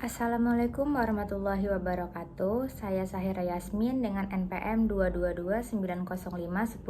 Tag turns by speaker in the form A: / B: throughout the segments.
A: Assalamualaikum warahmatullahi wabarakatuh. Saya Sahira Yasmin dengan NPM 222905105,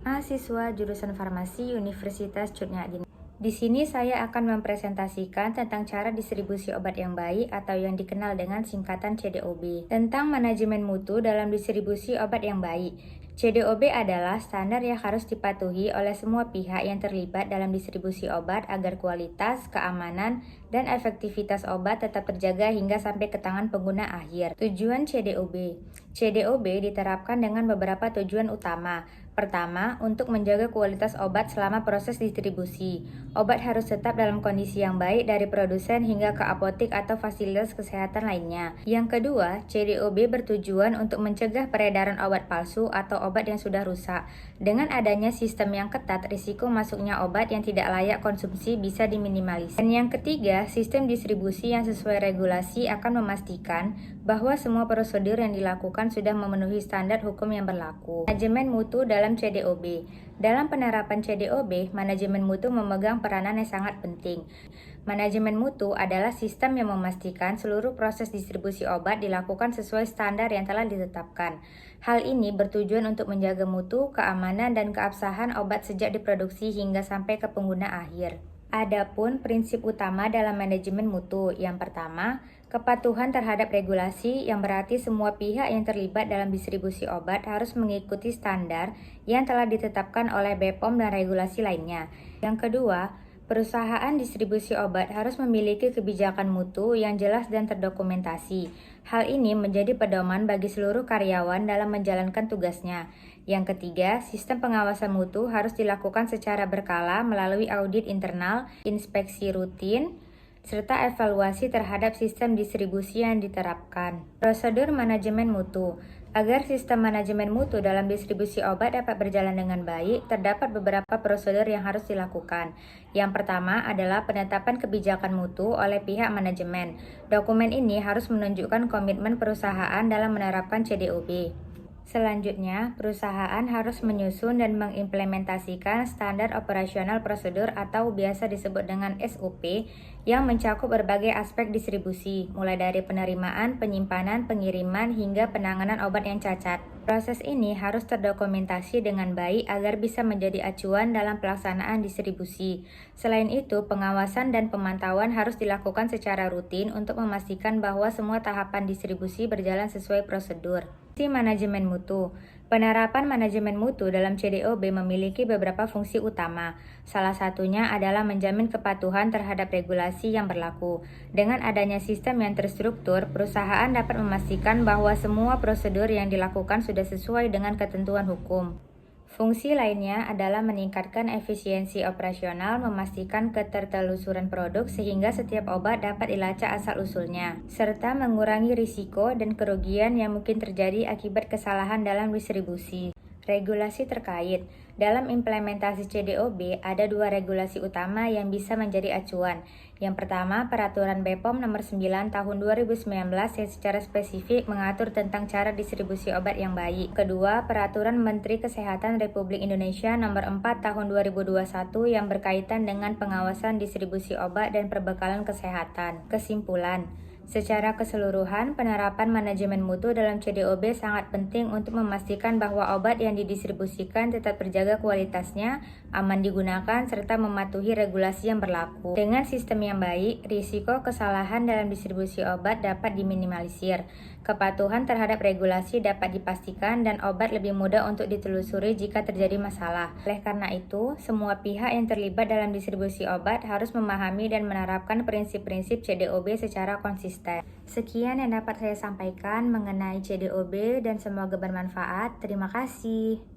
A: mahasiswa jurusan Farmasi Universitas Cutnyadin. Di sini saya akan mempresentasikan tentang cara distribusi obat yang baik atau yang dikenal dengan singkatan CDOB. Tentang manajemen mutu dalam distribusi obat yang baik. CDOB adalah standar yang harus dipatuhi oleh semua pihak yang terlibat dalam distribusi obat agar kualitas, keamanan, dan efektivitas obat tetap terjaga hingga sampai ke tangan pengguna akhir. Tujuan CDOB. CDOB diterapkan dengan beberapa tujuan utama. Pertama, untuk menjaga kualitas obat selama proses distribusi. Obat harus tetap dalam kondisi yang baik dari produsen hingga ke apotek atau fasilitas kesehatan lainnya. Yang kedua, CDOB bertujuan untuk mencegah peredaran obat palsu atau obat yang sudah rusak. Dengan adanya sistem yang ketat, risiko masuknya obat yang tidak layak konsumsi bisa diminimalisir. Dan yang ketiga, sistem distribusi yang sesuai regulasi akan memastikan bahwa semua prosedur yang dilakukan sudah memenuhi standar hukum yang berlaku. Manajemen mutu dalam CDOB. Dalam penerapan CDOB, manajemen mutu memegang peranan yang sangat penting. Manajemen mutu adalah sistem yang memastikan seluruh proses distribusi obat dilakukan sesuai standar yang telah ditetapkan. Hal ini bertujuan untuk menjaga mutu, keamanan, dan keabsahan obat sejak diproduksi hingga sampai ke pengguna akhir. Adapun prinsip utama dalam manajemen mutu, yang pertama, kepatuhan terhadap regulasi, yang berarti semua pihak yang terlibat dalam distribusi obat harus mengikuti standar yang telah ditetapkan oleh BPOM dan regulasi lainnya. Yang kedua, perusahaan distribusi obat harus memiliki kebijakan mutu yang jelas dan terdokumentasi. Hal ini menjadi pedoman bagi seluruh karyawan dalam menjalankan tugasnya. Yang ketiga, sistem pengawasan mutu harus dilakukan secara berkala melalui audit internal, inspeksi rutin, serta evaluasi terhadap sistem distribusi yang diterapkan. Prosedur manajemen mutu. Agar sistem manajemen mutu dalam distribusi obat dapat berjalan dengan baik, terdapat beberapa prosedur yang harus dilakukan. Yang pertama adalah penetapan kebijakan mutu oleh pihak manajemen. Dokumen ini harus menunjukkan komitmen perusahaan dalam menerapkan CDOB. Selanjutnya, perusahaan harus menyusun dan mengimplementasikan standar operasional prosedur atau biasa disebut dengan SOP yang mencakup berbagai aspek distribusi, mulai dari penerimaan, penyimpanan, pengiriman, hingga penanganan obat yang cacat. Proses ini harus terdokumentasi dengan baik agar bisa menjadi acuan dalam pelaksanaan distribusi. Selain itu, pengawasan dan pemantauan harus dilakukan secara rutin untuk memastikan bahwa semua tahapan distribusi berjalan sesuai prosedur. Manajemen mutu. Penerapan manajemen mutu dalam CDOB memiliki beberapa fungsi utama. Salah satunya adalah menjamin kepatuhan terhadap regulasi yang berlaku. Dengan adanya sistem yang terstruktur, perusahaan dapat memastikan bahwa semua prosedur yang dilakukan sudah sesuai dengan ketentuan hukum. Fungsi lainnya adalah meningkatkan efisiensi operasional, memastikan ketertelusuran produk sehingga setiap obat dapat dilacak asal-usulnya, serta mengurangi risiko dan kerugian yang mungkin terjadi akibat kesalahan dalam distribusi. Regulasi terkait. Dalam implementasi CDOB, ada dua regulasi utama yang bisa menjadi acuan. Yang pertama, Peraturan BPOM Nomor 9 Tahun 2019 yang secara spesifik mengatur tentang cara distribusi obat yang baik. Kedua, Peraturan Menteri Kesehatan Republik Indonesia Nomor 4 Tahun 2021 yang berkaitan dengan pengawasan distribusi obat dan perbekalan kesehatan. Kesimpulan. Secara keseluruhan, penerapan manajemen mutu dalam CDOB sangat penting untuk memastikan bahwa obat yang didistribusikan tetap terjaga kualitasnya, aman digunakan, serta mematuhi regulasi yang berlaku. Dengan sistem yang baik, risiko kesalahan dalam distribusi obat dapat diminimalisir. Kepatuhan terhadap regulasi dapat dipastikan dan obat lebih mudah untuk ditelusuri jika terjadi masalah. Oleh karena itu, semua pihak yang terlibat dalam distribusi obat harus memahami dan menerapkan prinsip-prinsip CDOB secara konsisten. Sekian yang dapat saya sampaikan mengenai CDOB dan semoga bermanfaat. Terima kasih.